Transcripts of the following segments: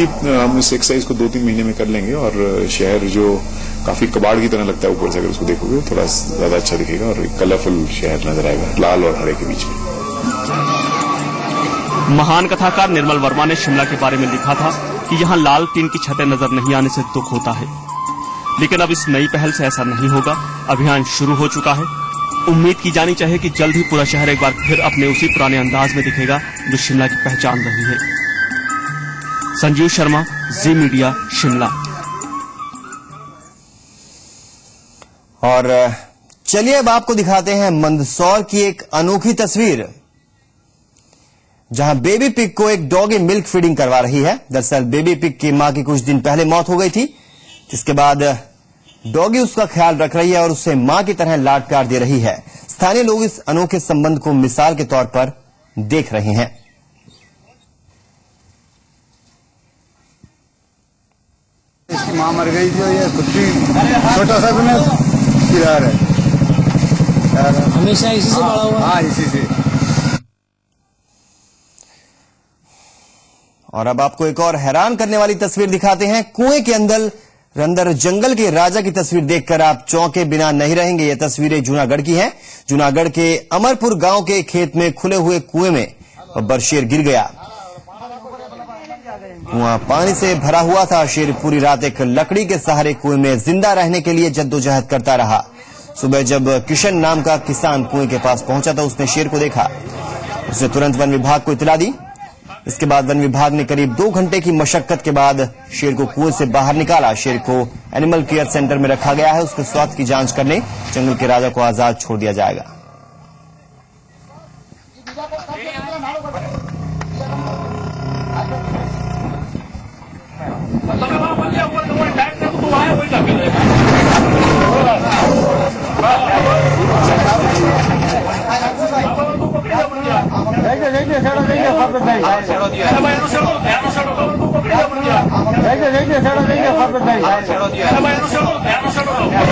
हम इस एक्सरसाइज को 2-3 महीने में कर लेंगे और शहर जो काफी कबाड़ की तरह लगता है ऊपर से, अगर उसको देखोगे थोड़ा ज्यादा अच्छा दिखेगा और एक कलरफुल शहर नजर आएगा लाल और हरे के बीच में। महान कथाकार निर्मल वर्मा ने शिमला के बारे में लिखा था कि यहाँ लाल टीन की छतें नजर नहीं आने से दुख होता है, लेकिन अब इस नई पहल से ऐसा नहीं होगा। अभियान शुरू हो चुका है। उम्मीद की जानी चाहिए कि जल्द ही पूरा शहर एक बार फिर अपने उसी पुराने अंदाज में दिखेगा जो शिमला की पहचान रही है। संजीव शर्मा, जी मीडिया, शिमला। और चलिए अब आपको दिखाते हैं मंदसौर की एक अनोखी तस्वीर, जहां बेबी पिग को एक डॉगी मिल्क फीडिंग करवा रही है। दरअसल बेबी पिग की मां की कुछ दिन पहले मौत हो गई थी, जिसके बाद डॉगी उसका ख्याल रख रही है और उसे मां की तरह लाड प्यार दे रही है। स्थानीय लोग इस अनोखे संबंध को मिसाल के तौर पर देख रहे हैं। इसकी मां मर गई थी और ये खुद भी छोटा सा भी किरार है, हमेशा इसी से बड़ा हुआ। हाँ, इसी से। और अब आपको एक और हैरान करने वाली तस्वीर दिखाते हैं। कुएं के अंदर जंगल के राजा की तस्वीर देखकर आप चौंके बिना नहीं रहेंगे। ये तस्वीरें जूनागढ़ की हैं। जूनागढ़ के अमरपुर गांव के खेत में खुले हुए कुएं में बब्बर शेर गिर गया। कुआं पानी से भरा हुआ था। शेर पूरी रात एक लकड़ी के सहारे कुएं में जिंदा रहने के लिए जद्दोजहद करता रहा। सुबह जब किशन नाम का किसान कुएं के पास पहुंचा तो उसने शेर को देखा। उसने तुरंत वन विभाग को इत्तला दी। इसके बाद वन विभाग ने करीब 2 घंटे की मशक्कत के बाद शेर को कुएं से बाहर निकाला। शेर को एनिमल केयर सेंटर में रखा गया है। उसके स्वास्थ्य की जांच करने जंगल के राजा को आजाद छोड़ दिया जाएगा।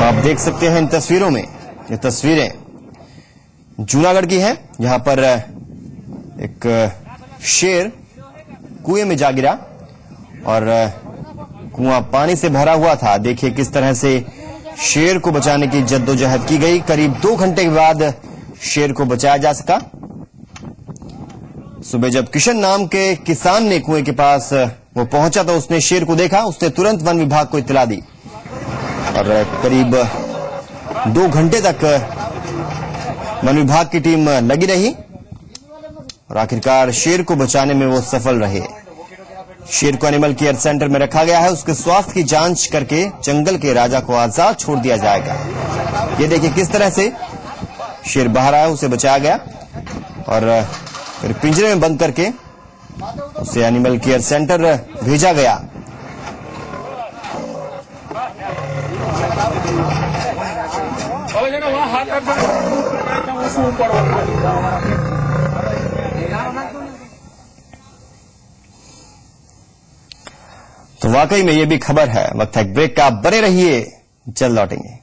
आप देख सकते हैं इन तस्वीरों में, ये तस्वीरें जूनागढ़ की हैं, जहां पर एक शेर कुएं में जा गिरा और कुआं पानी से भरा हुआ था। देखिए किस तरह से शेर को बचाने की जद्दोजहद की गई। करीब 2 घंटे के बाद शेर को बचाया जा सका। सुबह जब किशन नाम के किसान ने कुएं के पास वो पहुंचा तो उसने शेर को देखा। उसने तुरंत वन विभाग को इत्तला दी और करीब 2 घंटे तक वन विभाग की टीम लगी रही और आखिरकार शेर को बचाने में वो सफल रहे। शेर को एनिमल केयर सेंटर में रखा गया है। उसके स्वास्थ्य की जांच करके जंगल के राजा को आजाद छोड़ दिया जाएगा। ये देखिए किस तरह से शेर बाहर आया, उसे बचाया गया और फिर पिंजरे में बंद करके उसे एनिमल केयर सेंटर भेजा गया। तो वाकई में ये भी खबर है। वक्त है ब्रेक का, बने रहिए, जल्द लौटेंगे।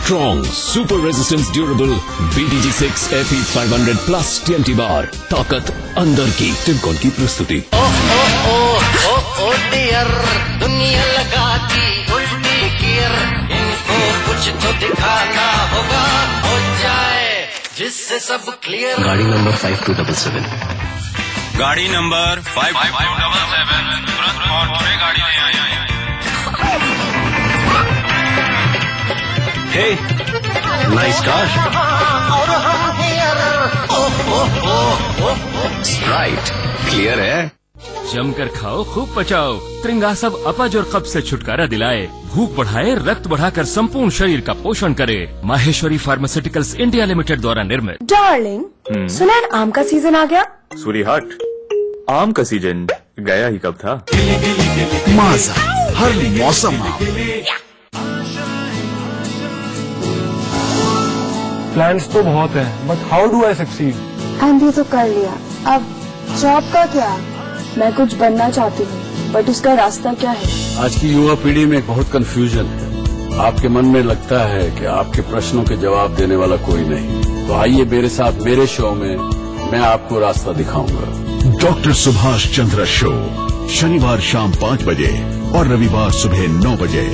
Strong, super resistance durable BDG6 FE 500 plus TNT bar, ताकत अंदर की टिमकॉन की प्रस्तुति। ओ डियर, दुनिया लगा दी उल्टी गियर, इनको कुछ तो दिखाना होगा, हो जाए जिससे सब क्लियर। गाड़ी नंबर 5277। गाड़ी नंबर 5277 तुरंत पहुंच में गाड़ी ले आए। Hey, nice car. और हम हियर, Right, clear है? जमकर खाओ, खूब पचाओ। त्रिंगा सब अपच और कब्ज से छुटकारा दिलाए, भूख बढ़ाए, रक्त बढ़ाकर संपूर्ण शरीर का पोषण करे। माहेश्वरी फार्मास्यूटिकल्स इंडिया लिमिटेड द्वारा निर्मित। डार्लिंग, सुना है आम का सीजन आ गया? सूरी हाट, आम का सीजन गया ही कब था। माजा हर मौसम आम। प्लान्स तो बहुत हैं, but how do I succeed? MBA तो कर लिया, अब जॉब का क्या? मैं कुछ बनना चाहती हूँ, बट उसका रास्ता क्या है? आज की युवा पीढ़ी में बहुत कंफ्यूजन है। आपके मन में लगता है कि आपके प्रश्नों के जवाब देने वाला कोई नहीं, तो आइए मेरे साथ मेरे शो में मैं आपको रास्ता दिखाऊंगा। डॉक्टर सुभाष चंद्र शो, शनिवार शाम 5 बजे और रविवार सुबह 9 बजे।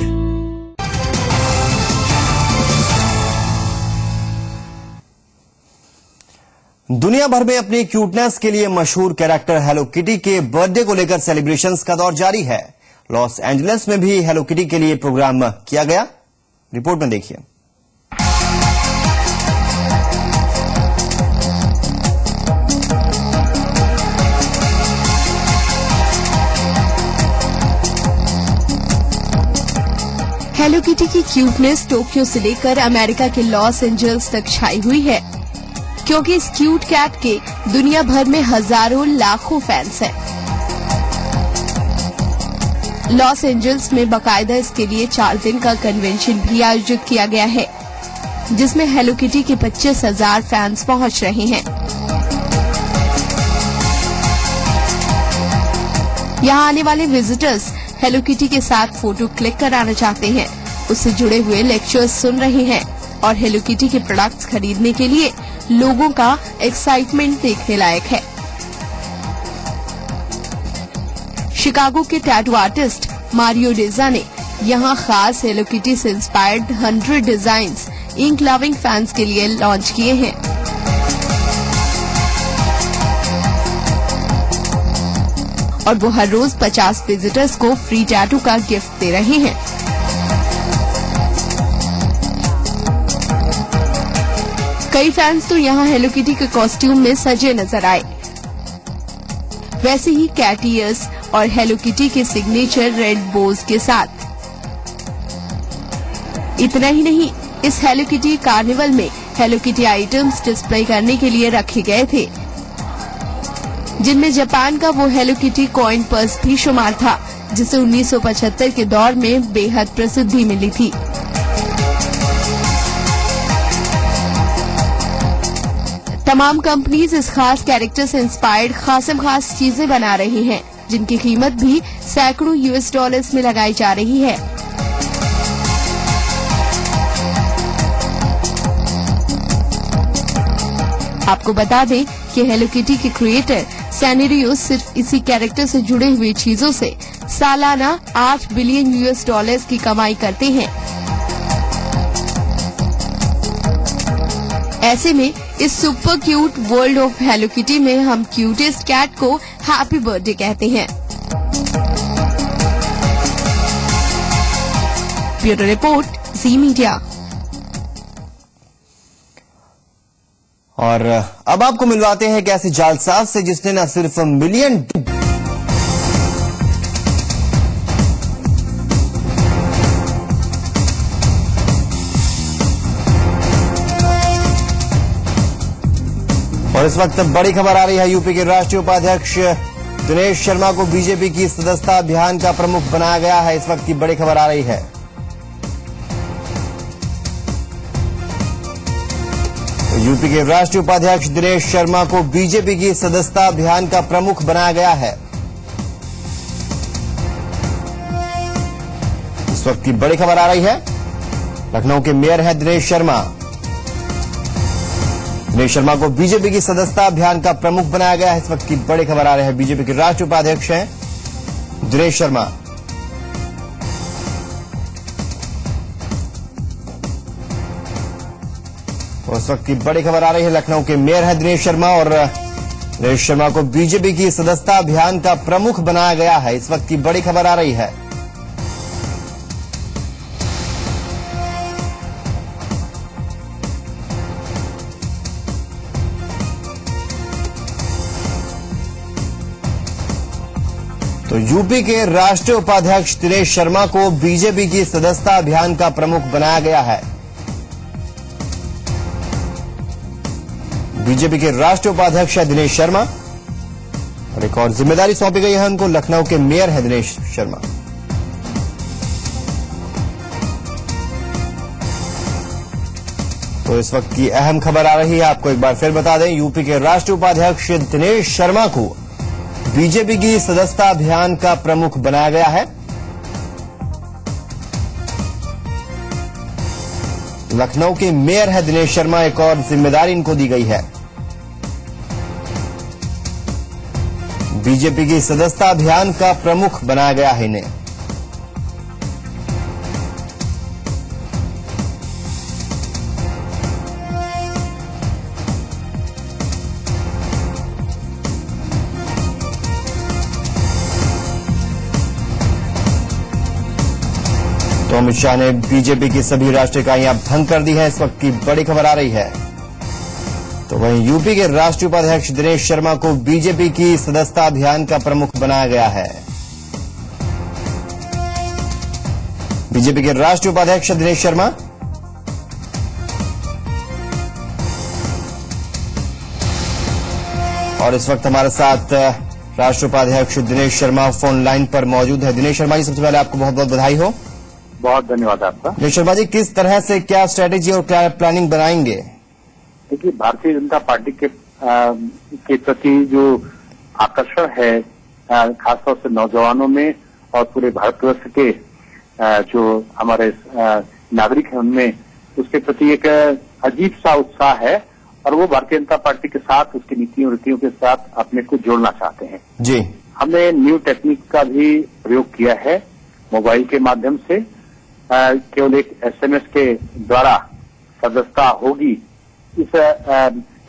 दुनिया भर में अपनी क्यूटनेस के लिए मशहूर कैरेक्टर हेलो किटी के बर्थडे को लेकर सेलिब्रेशंस का दौर जारी है। लॉस एंजलिस में भी हेलो किटी के लिए प्रोग्राम किया गया। रिपोर्ट में देखिए। हेलो किटी की क्यूटनेस टोक्यो से लेकर अमेरिका के लॉस एंजल्स तक छाई हुई है, क्योंकि इस क्यूट कैट के दुनिया भर में हजारों लाखों फैंस हैं। लॉस एंजल्स में बाकायदा इसके लिए 4 दिन का कन्वेंशन भी आयोजित किया गया है, जिसमें हेलो किटी के 25,000 फैंस पहुंच रहे हैं। यहां आने वाले विजिटर्स हेलो किटी के साथ फोटो क्लिक कराना चाहते हैं, उससे जुड़े हुए लेक्चर्स सुन रहे हैं और हेलो किटी के प्रोडक्ट्स खरीदने के लिए लोगों का एक्साइटमेंट देखने लायक है। शिकागो के टैटू आर्टिस्ट मारियो डेजा ने यहां खास हेलो किटी से inspired 100 designs ink loving fans के लिए लॉन्च किए हैं। और वो हर रोज 50 विजिटर्स को फ्री टैटू का गिफ्ट दे रहे हैं। कई फैंस तो यहाँ हेलो किटी के कॉस्ट्यूम में सजे नजर आए। वैसे ही कैट ईयर्स और हेलो किटी के सिग्नेचर रेड बोज के साथ। इतना ही नहीं, इस हेलो किटी कार्निवल में हेलो किटी आइटम्स डिस्प्ले करने के लिए रखे गए थे, जिनमें जापान का वो हेलो किटी कॉइन पर्स भी शुमार था, जिसे 1975 के दौर में बेहद प्रसिद्धि मिली थी। तमाम कंपनीज इस खास कैरेक्टर से इंस्पायर्ड खास चीजें बना रही हैं, जिनकी कीमत भी सैकड़ों $US में लगाई जा रही है। आपको बता दें कि हेलो किटी के क्रिएटर सैनेरियो सिर्फ इसी कैरेक्टर से जुड़े हुए चीजों से सालाना $8 बिलियन की कमाई करते हैं। ऐसे में इस super cute world of hello kitty में हम क्यूटेस्ट कैट को हैप्पी बर्थडे कहते हैं। ब्यूरो रिपोर्ट, जी मीडिया। और अब आपको मिलवाते हैं एक ऐसे जालसाज से जिसने न सिर्फ मिलियन और इस वक्त बड़ी खबर आ रही है। यूपी के राष्ट्रीय उपाध्यक्ष दिनेश शर्मा को बीजेपी की सदस्यता अभियान का प्रमुख बनाया गया है। इस वक्त की बड़ी खबर आ रही है। यूपी के राष्ट्रीय उपाध्यक्ष दिनेश शर्मा को बीजेपी की सदस्यता अभियान का प्रमुख बनाया गया है। इस वक्त की बड़ी खबर आ रही है। लखनऊ के मेयर हैं दिनेश शर्मा। दिनेश शर्मा को बीजेपी की सदस्यता अभियान का प्रमुख बनाया गया है। इस वक्त की बड़ी खबर आ रही है। बीजेपी के राष्ट्रीय उपाध्यक्ष हैं दिनेश शर्मा। उस वक्त की बड़ी खबर आ रही है। लखनऊ के मेयर हैं दिनेश शर्मा और दिनेश शर्मा को बीजेपी की सदस्यता अभियान का प्रमुख बनाया गया है। इस वक्त की बड़ी खबर आ रही है। यूपी के राष्ट्रीय उपाध्यक्ष दिनेश शर्मा को बीजेपी की सदस्यता अभियान का प्रमुख बनाया गया है। बीजेपी के राष्ट्रीय उपाध्यक्ष है दिनेश शर्मा और एक और जिम्मेदारी सौंपी गई है उनको। लखनऊ के मेयर है दिनेश शर्मा। तो इस वक्त की अहम खबर आ रही है, आपको एक बार फिर बता दें, यूपी के राष्ट्रीय उपाध्यक्ष दिनेश शर्मा को बीजेपी की सदस्यता अभियान का प्रमुख बनाया गया है। लखनऊ के मेयर है दिनेश शर्मा, एक और जिम्मेदारी इनको दी गई है। बीजेपी की सदस्यता अभियान का प्रमुख बनाया गया है इन्हें। तो अमित शाह ने बीजेपी की सभी राष्ट्रीय इकाइयां भंग कर दी है, इस वक्त की बड़ी खबर आ रही है। तो वहीं यूपी के राष्ट्रीय उपाध्यक्ष दिनेश शर्मा को बीजेपी की सदस्यता अभियान का प्रमुख बनाया गया है। बीजेपी के राष्ट्रीय उपाध्यक्ष दिनेश शर्मा और इस वक्त हमारे साथ राष्ट्रीय उपाध्यक्ष दिनेश शर्मा फोन लाइन पर मौजूद है। दिनेश शर्मा जी, सबसे पहले आपको बहुत बहुत बधाई हो। बहुत धन्यवाद आपका। दिनेश शर्मा जी, किस तरह से क्या स्ट्रेटेजी और क्या प्लानिंग बनाएंगे? देखिए, भारतीय जनता पार्टी के प्रति जो आकर्षण है खासतौर से नौजवानों में और पूरे भारतवर्ष के जो हमारे नागरिक हैं उनमें, उसके प्रति एक अजीब सा उत्साह है और वो भारतीय जनता पार्टी के साथ, उसकी नीतियों रीतियों के साथ अपने को जोड़ना चाहते हैं। जी, हमने न्यू टेक्निक का भी प्रयोग किया है। मोबाइल के माध्यम से केवल एक एसएमएस के द्वारा सदस्यता होगी, इस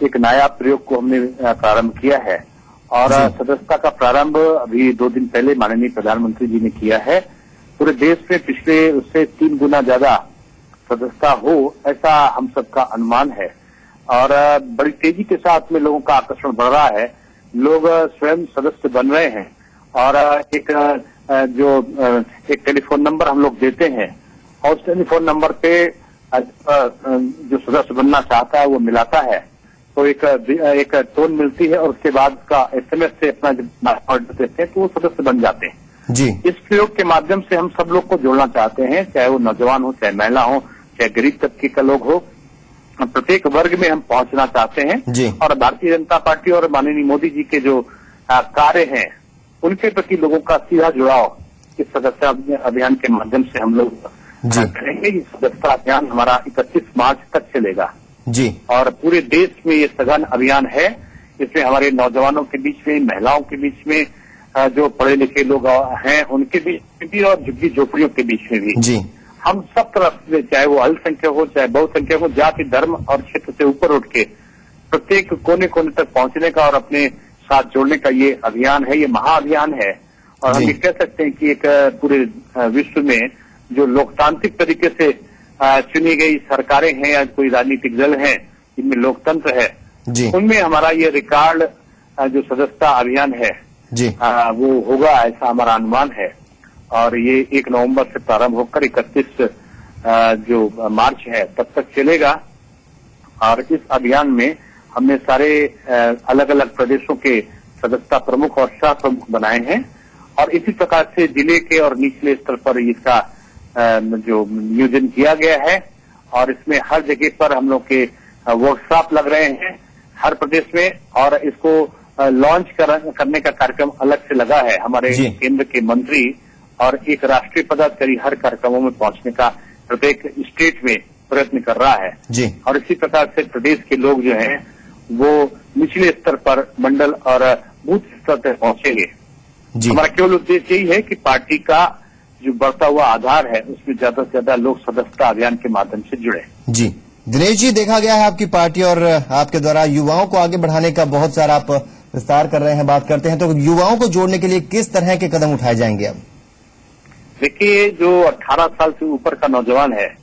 एक नया प्रयोग को हमने प्रारंभ किया है और सदस्यता का प्रारंभ अभी 2 दिन पहले माननीय प्रधानमंत्री जी ने किया है। पूरे देश में पिछले उससे 3 गुना ज्यादा सदस्यता हो, ऐसा हम सबका अनुमान है और बड़ी तेजी के साथ में लोगों का आकर्षण बढ़ रहा है। लोग स्वयं सदस्य बन रहे हैं और एक टेलीफोन नंबर हम लोग देते हैं और उस टेलीफोन नंबर पे जो सदस्य बनना चाहता है वो मिलाता है, तो एक टोन मिलती है और उसके बाद का एसएमएस से अपना जब ऑर्डर देते हैं तो वो सदस्य बन जाते हैं। जी, इस प्रयोग के माध्यम से हम सब लोग को जोड़ना चाहते हैं, चाहे वो नौजवान हो, चाहे महिला हो, चाहे गरीब तबके का लोग हो, प्रत्येक वर्ग में हम पहुंचना चाहते हैं। जी, और भारतीय जनता पार्टी और माननीय मोदी जी के जो कार्य हैं उनके प्रति लोगों का सीधा जुड़ाव इस सदस्यता अभियान के माध्यम से हम लोग करेंगे। ये सदस्यता अभियान हमारा 31 मार्च तक चलेगा। जी, और पूरे देश में ये सघन अभियान है। इसमें हमारे नौजवानों के बीच में, महिलाओं के बीच में, जो पढ़े लिखे लोग हैं उनके बीच में भी और झुग्गी झोपड़ियों के बीच में भी, जी, हम सब तरफ से, चाहे वो अल्पसंख्यक हो, चाहे बहुसंख्यक हो, जाति धर्म और क्षेत्र से ऊपर उठ के प्रत्येक कोने कोने तक पहुंचने का और अपने साथ जोड़ने का ये अभियान है, ये महाअभियान है। और हम ये कह सकते हैं कि एक पूरे विश्व में जो लोकतांत्रिक तरीके से चुनी गई सरकारें हैं या कोई राजनीतिक दल हैं जिनमें लोकतंत्र है, उनमें हमारा ये रिकॉर्ड जो सदस्यता अभियान है जी, वो होगा, ऐसा हमारा अनुमान है। और ये 1 नवंबर से प्रारंभ होकर 31 जो मार्च है तब तक चलेगा। और इस अभियान में हमने सारे अलग अलग प्रदेशों के सदस्यता प्रमुख और सह प्रमुख बनाए हैं और इसी प्रकार से जिले के और निचले स्तर पर इसका जो नियोजन किया गया है और इसमें हर जगह पर हम लोग के वर्कशॉप लग रहे हैं हर प्रदेश में और इसको लॉन्च करने का कार्यक्रम अलग से लगा है। हमारे केंद्र के मंत्री और एक राष्ट्रीय पदाधिकारी हर कार्यक्रमों में पहुंचने का प्रत्येक स्टेट में प्रयत्न कर रहा है जी, और इसी प्रकार से प्रदेश के लोग जो हैं वो निचले स्तर पर मंडल और बूथ स्तर तक पहुंचेंगे। हमारा केवल उद्देश्य यही है कि पार्टी का जो बढ़ता हुआ आधार है उसमें ज्यादा से ज्यादा लोग सदस्यता अभियान के माध्यम से जुड़े। जी, दिनेश जी, देखा गया है आपकी पार्टी और आपके द्वारा युवाओं को आगे बढ़ाने का बहुत सारा आप विस्तार कर रहे हैं, बात करते हैं, तो युवाओं को जोड़ने के लिए किस तरह के कदम उठाए जाएंगे अब? देखिए, जो 18 साल से ऊपर का नौजवान है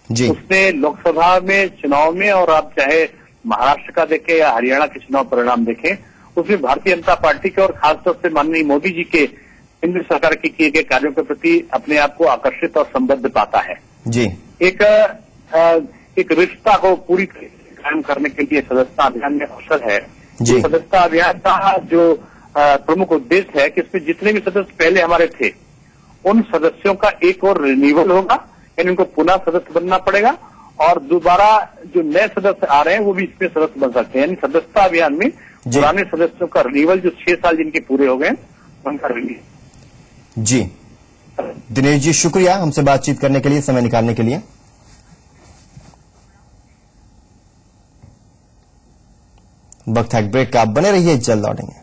जी, उसने लोकसभा में चुनाव में और आप चाहे महाराष्ट्र का देखें या हरियाणा के चुनाव परिणाम देखें, उसमें भारतीय जनता पार्टी के और खासतौर से माननीय मोदी जी के केंद्र सरकार के किए गए कार्यों के प्रति अपने आप को आकर्षित और संबद्ध पाता है। जी, एक रिश्ता को पूरी कायम करने के लिए सदस्यता अभियान में अवसर है। जी। सदस्यता अभियान का जो प्रमुख उद्देश्य है कि इसमें जितने भी सदस्य पहले हमारे थे उन सदस्यों का एक और रिन्यूअल होगा, यानी उनको पुनः सदस्य बनना पड़ेगा और दोबारा जो नए सदस्य आ रहे हैं वो भी इसमें सदस्य बन सकते हैं। यानी सदस्यता अभियान में पुराने सदस्यों का रिन्यूअल जो 6 साल जिनके पूरे हो गए उनका रिन्यूअल। जी दिनेश जी, शुक्रिया हमसे बातचीत करने के लिए, समय निकालने के लिए। वक्त है ब्रेक का, आप बने रहिए, जल्द लौटेंगे।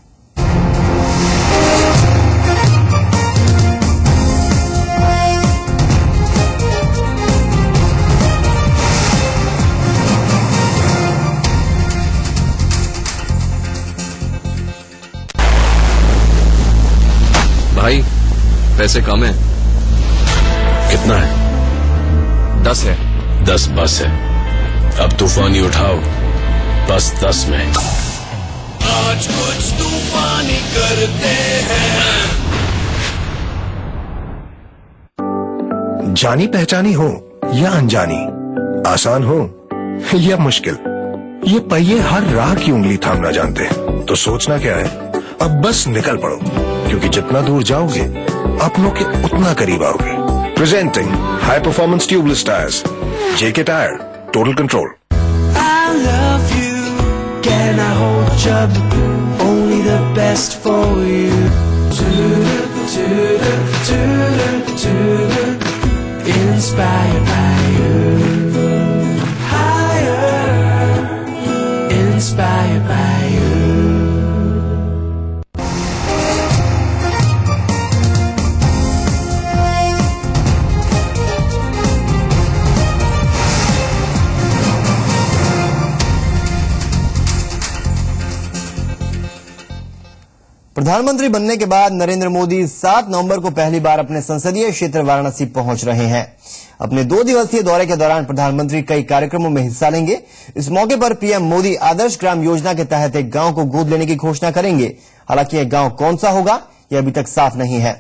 भाई पैसे कम है। कितना है? 10 है। 10 बस है। अब तूफानी उठाओ, बस 10 में। आज कुछ तूफानी करते हैं। जानी पहचानी हो या अनजानी, आसान हो या मुश्किल, ये पहिए हर राह की उंगली थामना जानते हैं। तो सोचना क्या है, अब बस निकल पड़ो, क्योंकि जितना दूर जाओगे अपनों के उतना करीब आओगे। Presenting high performance tubeless tyres, JK tyre, total control. I love you, can I hold you? Only the best for you. Inspired by you. Higher. Inspired by you. प्रधानमंत्री बनने के बाद नरेंद्र मोदी 7 नवंबर को पहली बार अपने संसदीय क्षेत्र वाराणसी पहुंच रहे हैं। अपने 2 दिवसीय दौरे के दौरान प्रधानमंत्री कई कार्यक्रमों में हिस्सा लेंगे। इस मौके पर पीएम मोदी आदर्श ग्राम योजना के तहत एक गांव को गोद लेने की घोषणा करेंगे। हालांकि यह गांव कौन सा होगा यह अभी तक साफ नहीं है।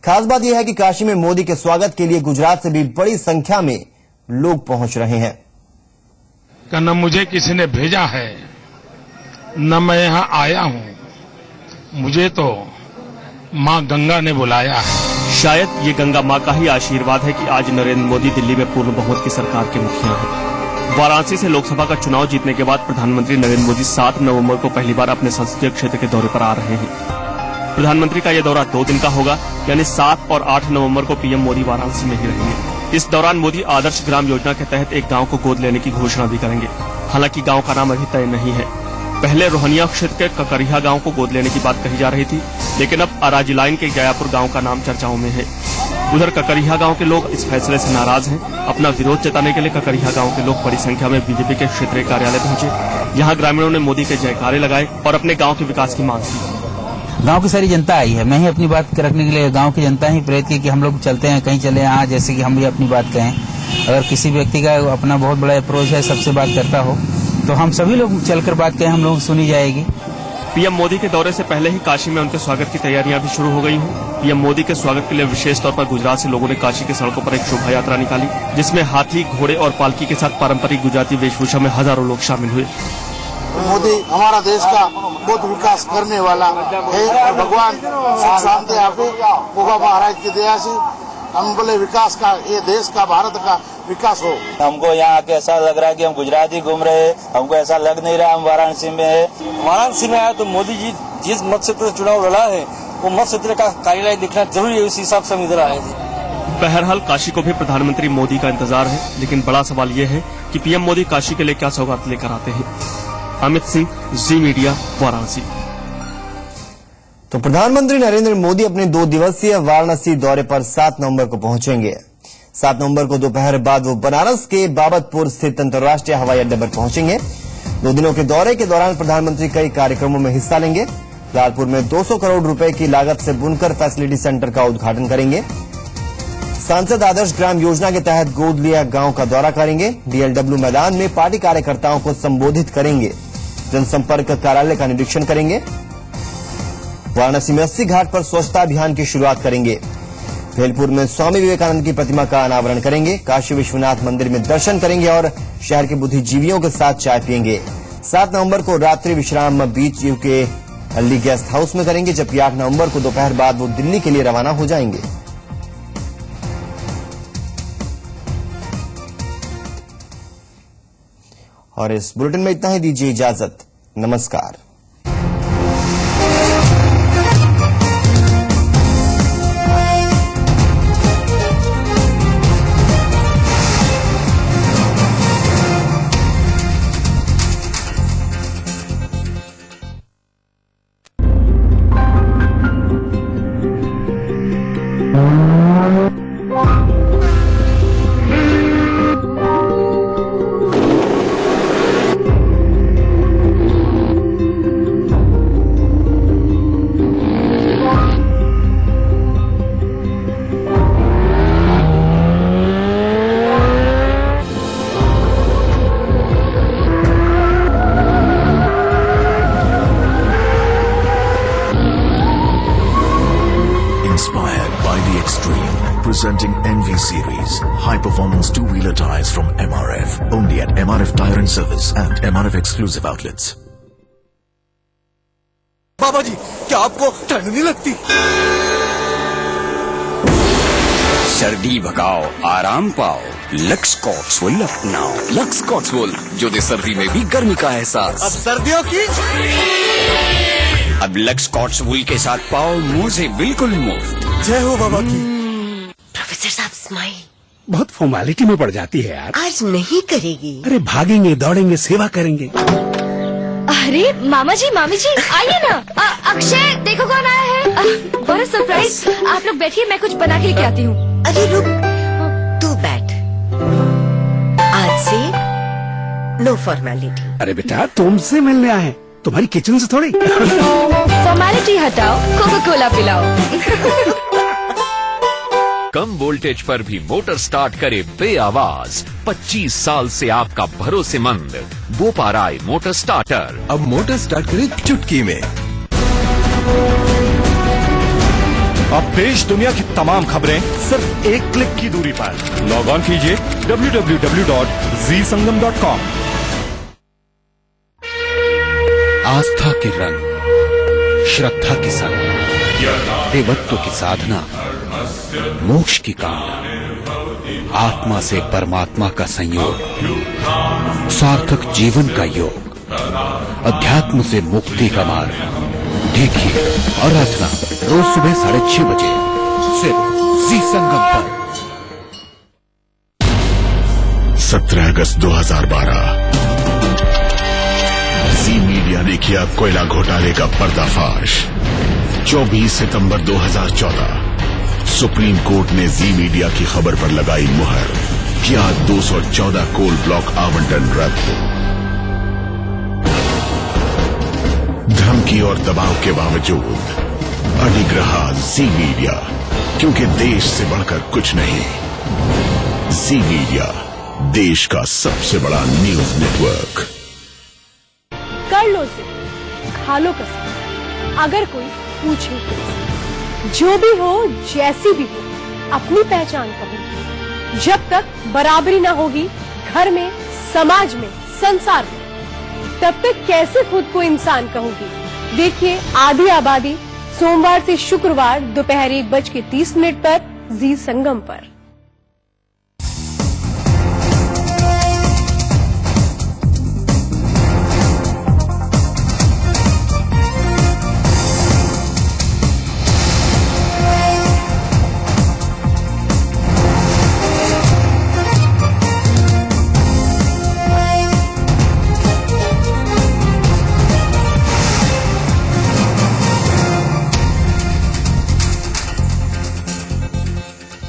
खास बात यह है कि काशी में मोदी के स्वागत के लिए गुजरात से भी बड़ी संख्या में लोग पहुंच रहे हैं। न मुझे किसी ने भेजा है, न मैं यहां आया हूं, मुझे तो मां गंगा ने बुलाया है। शायद ये गंगा मां का ही आशीर्वाद है कि आज नरेंद्र मोदी दिल्ली में पूर्ण बहुमत की सरकार के मुखिया हैं। वाराणसी से लोकसभा का चुनाव जीतने के बाद प्रधानमंत्री नरेंद्र मोदी 7 नवंबर को पहली बार अपने संसदीय क्षेत्र के दौरे पर आ रहे हैं। प्रधानमंत्री का यह दौरा 2 दिन का होगा, यानी 7 और 8 नवंबर को पीएम मोदी वाराणसी में ही रहेंगे। इस दौरान मोदी आदर्श ग्राम योजना के तहत एक गांव को गोद लेने की घोषणा भी करेंगे। हालांकि गांव का नाम अभी तय नहीं है। पहले रोहनिया क्षेत्र के ककरिया गांव को गोद लेने की बात कही जा रही थी, लेकिन अब अराजी लाइन के गयापुर गांव का नाम चर्चाओं में है। उधर ककरिया गांव के लोग इस फैसले से नाराज हैं। अपना विरोध जताने के लिए ककरिया गांव के लोग बड़ी संख्या में बीजेपी के क्षेत्रीय कार्यालय पहुंचे। यहां ग्रामीणों ने मोदी के जयकारे लगाए और अपने गांव के विकास की मांग की। गांव की सारी जनता आई है, मैं ही अपनी बात रखने के लिए गांव की जनता ही प्रेरित की कि हम लोग चलते हैं, कहीं चले यहाँ, जैसे कि हम भी अपनी बात कहें। अगर किसी व्यक्ति का अपना बहुत बड़ा अप्रोच है, सबसे बात करता हो, तो हम सभी लोग चलकर बात करें, हम लोग सुनी जाएगी। पीएम मोदी के दौरे से पहले ही काशी में उनके स्वागत की तैयारियां भी शुरू हो गई हैं। पीएम मोदी के स्वागत के लिए विशेष तौर पर गुजरात से लोगों ने काशी की सड़कों पर एक शोभा यात्रा निकाली, जिसमें हाथी, घोड़े और पालकी के साथ पारंपरिक गुजराती वेशभूषा में हजारों लोग शामिल हुए। मोदी हमारा देश का बहुत विकास करने वाला है। भगवान सुख शांति आपे गोगा महाराज की दया से हम बोले विकास का, ये देश का, भारत का विकास हो। हमको यहाँ आके ऐसा लग रहा है कि हम गुजराती घूम रहे हैं, हमको ऐसा लग नहीं रहा हम वाराणसी में है। वाराणसी में आया तो मोदी जी जिस मत क्षेत्र से चुनाव लड़ा है वो मत क्षेत्र का कार्यालय दिखना जरूरी है, उस हिसाब से हम इधर आए थे। बहरहाल काशी को भी प्रधानमंत्री मोदी का इंतजार है, लेकिन बड़ा सवाल ये है कि पीएम मोदी काशी के लिए क्या सौगात लेकर आते हैं। अमित सिंह, जी मीडिया, वाराणसी। तो प्रधानमंत्री नरेंद्र मोदी अपने 2 दिवसीय वाराणसी दौरे पर 7 नवंबर को पहुंचेंगे। 7 नवंबर को दोपहर बाद वो बनारस के बाबतपुर स्थित अंतर्राष्ट्रीय हवाई अड्डे पर पहुंचेंगे। 2 दिनों के दौरे के दौरान प्रधानमंत्री कई कार्यक्रमों में हिस्सा लेंगे। लालपुर में 200 करोड़ रुपए की लागत से बुनकर फैसिलिटी सेंटर का उद्घाटन करेंगे। सांसद आदर्श ग्राम योजना के तहत गोद लिया गांव का दौरा करेंगे। डीएलडब्ल्यू मैदान में पार्टी कार्यकर्ताओं को संबोधित करेंगे। जनसंपर्क कार्यालय का निरीक्षण करेंगे। वाराणसी में 80 घाट पर स्वच्छता अभियान की शुरुआत करेंगे। भेलपुर में स्वामी विवेकानंद की प्रतिमा का अनावरण करेंगे। काशी विश्वनाथ मंदिर में दर्शन करेंगे और शहर के बुद्धिजीवियों के साथ चाय पिएंगे। 7 नवंबर को रात्रि विश्राम बीच व्यू के अल्ली गेस्ट हाउस में करेंगे, जबकि 8 नवंबर को दोपहर बाद वो दिल्ली के लिए रवाना हो जाएंगे। और इस बुलेटिन में इतना ही, दीजिए इजाजत। नमस्कार। Presenting NV Series, high-performance two-wheeler tires from MRF. Only at MRF Tire and Service and MRF exclusive outlets. बाबा जी, क्या आपको ठंड नहीं लगती? सर्दी भगाओ, आराम पाओ, लक्स कॉट्सवुल अपनाओ। लक्स कॉट्सवुल, जो दे सर्दी में भी गर्मी का एहसास। अब सर्दियों की अब लक्स कॉट्सवुल के साथ पाओ मोजे बिल्कुल मुफ्त। जय हो बाबा की। प्रोफेसर साहब स्माइल बहुत फॉर्मेलिटी में पड़ जाती है यार। आज नहीं करेगी। अरे भागेंगे दौड़ेंगे सेवा करेंगे। अरे मामा जी मामी जी आइए ना। अक्षय देखो कौन आया है। बड़ा सरप्राइज। आप लोग बैठिए, मैं कुछ बना के लेके आती हूँ। अरे रुक, तू बैठ। आज से नो फॉर्मेलिटी। अरे बेटा तुमसे मिलने आए, तुम्हारी किचन से थोड़ी। फॉर्मेलिटी हटाओ, कोका कोला पिलाओ। कम वोल्टेज पर भी मोटर स्टार्ट करे बे आवाज। 25 साल से आपका भरोसेमंद बोपाराय मोटर स्टार्टर। अब मोटर स्टार्ट करे चुटकी में। अब देश दुनिया की तमाम खबरें सिर्फ एक क्लिक की दूरी पर। लॉग ऑन कीजिए www.zsangam.com। आस्था के रंग, श्रद्धा की संग, देवत्व की साधना, मोक्ष की कामना, आत्मा से परमात्मा का संयोग, सार्थक जीवन का योग, अध्यात्म से मुक्ति का मार्ग। देखिए आराधना रोज सुबह 6:30 बजे सिर्फ जी संगम पर। 17 अगस्त 2012 जी मीडिया ने किया कोयला घोटाले का पर्दाफाश। 24 सितंबर 2014 सुप्रीम कोर्ट ने जी मीडिया की खबर पर लगाई मुहर। किया 214 कोल ब्लॉक आवंटन रद्द। धमकी और दबाव के बावजूद अडिग रहा जी मीडिया, क्योंकि देश से बढ़कर कुछ नहीं। जी मीडिया, देश का सबसे बड़ा न्यूज नेटवर्क। कर लो जिक्र, खा लो कसम, अगर कोई पूछे तो। जो भी हो, जैसी भी हो, अपनी पहचान कहूंगी। जब तक बराबरी ना होगी घर में, समाज में, संसार में, तब तक कैसे खुद को इंसान कहूंगी। देखिए आधी आबादी सोमवार से शुक्रवार दोपहर 1:30 पर जी संगम पर।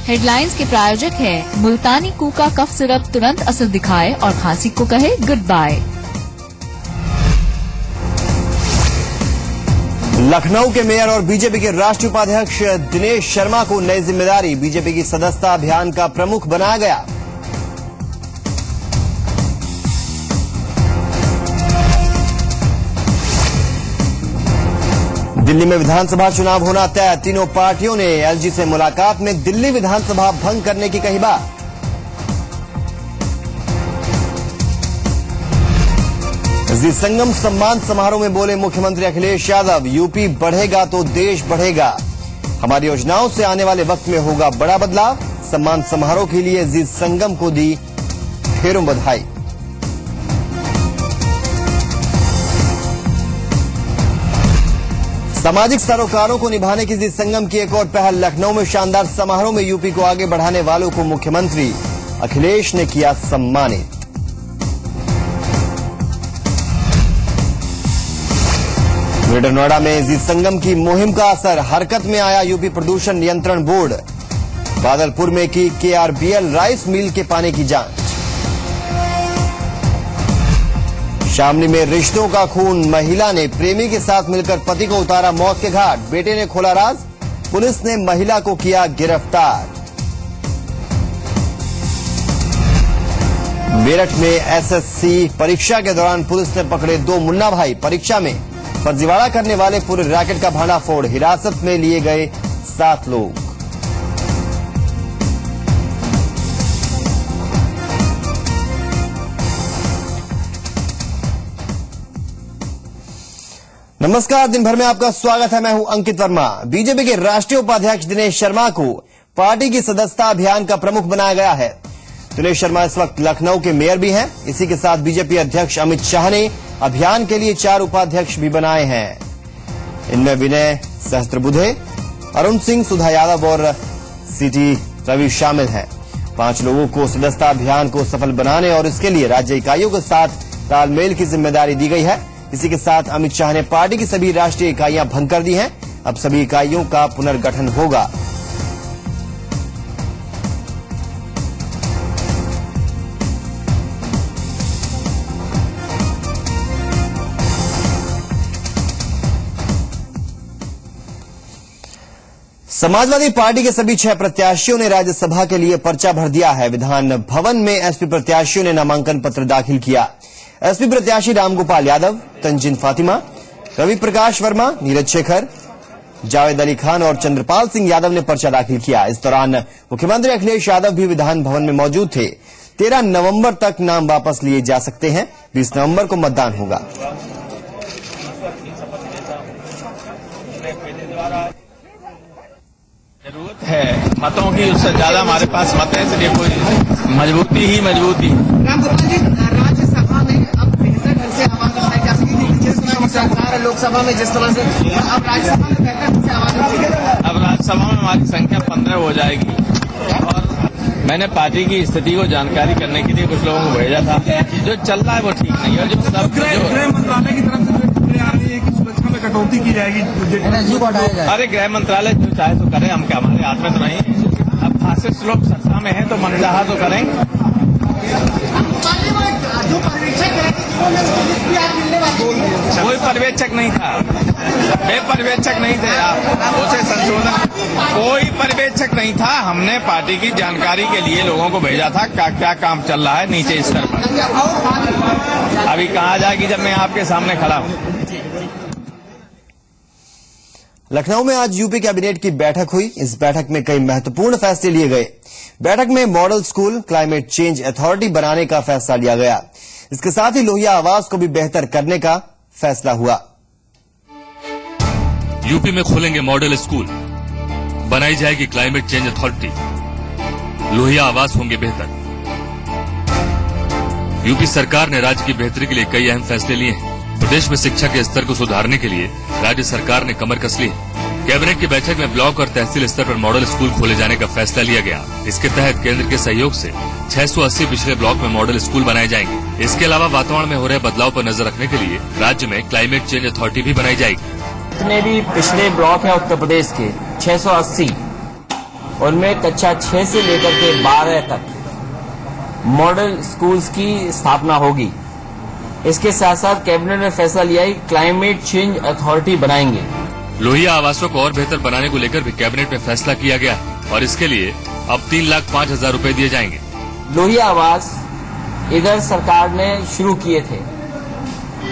हेडलाइंस के प्रायोजक हैं मुल्तानी कूका कफ सिरप, तुरंत असर दिखाए और खांसी को कहे गुड बाय। लखनऊ के मेयर और बीजेपी के राष्ट्रीय उपाध्यक्ष दिनेश शर्मा को नई जिम्मेदारी। बीजेपी की सदस्यता अभियान का प्रमुख बनाया गया। दिल्ली में विधानसभा चुनाव होना तय। तीनों पार्टियों ने एलजी से मुलाकात में दिल्ली विधानसभा भंग करने की कही बात। जी संगम सम्मान समारोह में बोले मुख्यमंत्री अखिलेश यादव, यूपी बढ़ेगा तो देश बढ़ेगा। हमारी योजनाओं से आने वाले वक्त में होगा बड़ा बदलाव। सम्मान समारोह के लिए जी संगम को दी ढेरों बधाई। सामाजिक सरोकारों को निभाने की जी संगम की एक और पहल। लखनऊ में शानदार समारोह में यूपी को आगे बढ़ाने वालों को मुख्यमंत्री अखिलेश ने किया सम्मानित। ग्रेटर नोएडा में जी संगम की मुहिम का असर, हरकत में आया यूपी प्रदूषण नियंत्रण बोर्ड। बादलपुर में की केआरबीएल राइस मिल के पानी की जांच। शामली में रिश्तों का खून, महिला ने प्रेमी के साथ मिलकर पति को उतारा मौत के घाट। बेटे ने खोला राज, पुलिस ने महिला को किया गिरफ्तार। मेरठ में एसएससी परीक्षा के दौरान पुलिस ने पकड़े 2 मुन्ना भाई। परीक्षा में फर्जीवाड़ा करने वाले पूरे रैकेट का भांडाफोड़। हिरासत में लिए गए 7 लोग। नमस्कार, दिन भर में आपका स्वागत है। मैं हूं अंकित वर्मा। बीजेपी के राष्ट्रीय उपाध्यक्ष दिनेश शर्मा को पार्टी की सदस्यता अभियान का प्रमुख बनाया गया है। दिनेश शर्मा इस वक्त लखनऊ के मेयर भी हैं। इसी के साथ बीजेपी अध्यक्ष अमित शाह ने अभियान के लिए 4 उपाध्यक्ष भी बनाए हैं। इनमें विनय सहस्त्रबुद्धे, अरुण सिंह, सुधा यादव और सीटी रवि शामिल हैं। 5 लोगों को सदस्यता अभियान को सफल बनाने और इसके लिए राज्य इकाइयों के साथ तालमेल की जिम्मेदारी दी गई है। इसी के साथ अमित शाह ने पार्टी की सभी राष्ट्रीय इकाइयां भंग कर दी हैं। अब सभी इकाइयों का पुनर्गठन होगा। समाजवादी पार्टी के सभी 6 प्रत्याशियों ने राज्यसभा के लिए पर्चा भर दिया है। विधान भवन में एसपी प्रत्याशियों ने नामांकन पत्र दाखिल किया। एसपी प्रत्याशी रामगोपाल यादव, तंजीन फातिमा, रवि प्रकाश वर्मा, नीरज शेखर, जावेद अली खान और चंद्रपाल सिंह यादव ने पर्चा दाखिल किया। इस दौरान मुख्यमंत्री अखिलेश यादव भी विधान भवन में मौजूद थे। 13 नवंबर तक नाम वापस लिए जा सकते हैं। 20 नवंबर को मतदान होगा। जरूरत है मतों की, उससे ज्यादा हमारे पास मत है, इसलिए कोई मजबूती ही मजबूती। राज्यसभा में अब बेहतर ढंग से आवाज उठाई जा सकेगी। जिस तरह की सरकार है लोकसभा में, जिस तरह से अब राज्यसभा में बेहतर ढंग से आवाज उठाई। अब राज्यसभा में हमारी संख्या 15 हो जाएगी। और मैंने पार्टी की स्थिति को जानकारी करने के लिए कुछ लोगों को भेजा था। जो चल रहा है वो ठीक नहीं है। जो सब गृह मंत्रालय की तरफ से कटौती की जाएगी, अरे गृह मंत्रालय जो चाहे तो करे, हम क्या, हमारे हाथ में तो नहीं। अब फासिस्ट लोग सत्ता में है तो मनचाहा तो करें। कोई पर्यवेक्षक नहीं था, वे पर्यवेक्षक नहीं थे। आप उसे संशोधन, कोई पर्यवेक्षक नहीं था। हमने पार्टी की जानकारी के लिए लोगों को भेजा था क्या काम चल रहा है नीचे स्तर पर। अभी कहा जाएगी जब मैं आपके सामने खड़ा हूं। लखनऊ में आज यूपी कैबिनेट की बैठक हुई। इस बैठक में कई महत्वपूर्ण फैसले लिए गए। बैठक में model school, climate change authority बनाने का फैसला लिया गया। इसके साथ ही लोहिया आवास को भी बेहतर करने का फैसला हुआ। यूपी में खुलेंगे मॉडल स्कूल, बनाई जाएगी क्लाइमेट चेंज अथॉरिटी, लोहिया आवास होंगे बेहतर। यूपी सरकार ने राज्य की बेहतरी के लिए कई अहम फैसले लिए हैं। प्रदेश में शिक्षा के स्तर को सुधारने के लिए राज्य सरकार ने कमर कस ली है। कैबिनेट की बैठक में ब्लॉक और तहसील स्तर पर मॉडल स्कूल खोले जाने का फैसला लिया गया। इसके तहत केंद्र के सहयोग से 680 पिछले ब्लॉक में मॉडल स्कूल बनाए जाएंगे। इसके अलावा वातावरण में हो रहे बदलाव पर नजर रखने के लिए राज्य में क्लाइमेट चेंज अथॉरिटी भी बनाई जाएगी। जितने भी पिछले ब्लॉक है उत्तर प्रदेश के 680, उनमें कक्षा 6 से लेकर के 12 तक मॉडल स्कूल्स की स्थापना होगी। इसके साथ साथ कैबिनेट ने फैसला लिया है क्लाइमेट चेंज अथॉरिटी बनाएंगे। लोहिया आवासों को और बेहतर बनाने को लेकर भी कैबिनेट में फैसला किया गया है और इसके लिए अब 3,05,000 रूपये दिए जाएंगे। लोहिया आवास इधर सरकार ने शुरू किए थे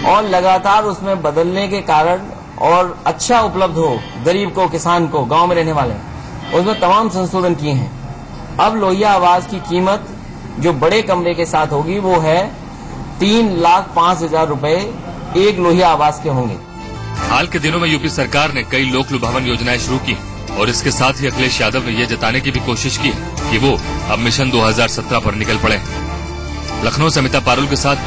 और लगातार उसमें बदलने के कारण और अच्छा उपलब्ध हो गरीब को, किसान को, गांव में रहने वाले, उसमें तमाम संशोधन किए हैं। अब लोहिया आवास की कीमत जो बड़े कमरे के साथ होगी वो है 3,05,000 रुपए एक लोहिया आवास के होंगे। हाल के दिनों में यूपी सरकार ने कई लोक लुभावन योजनाएं शुरू की और इसके साथ ही अखिलेश यादव ने यह जताने की भी कोशिश की कि वो अब मिशन 2017 पर निकल पड़े। लखनऊ से अमिता पारुल के साथ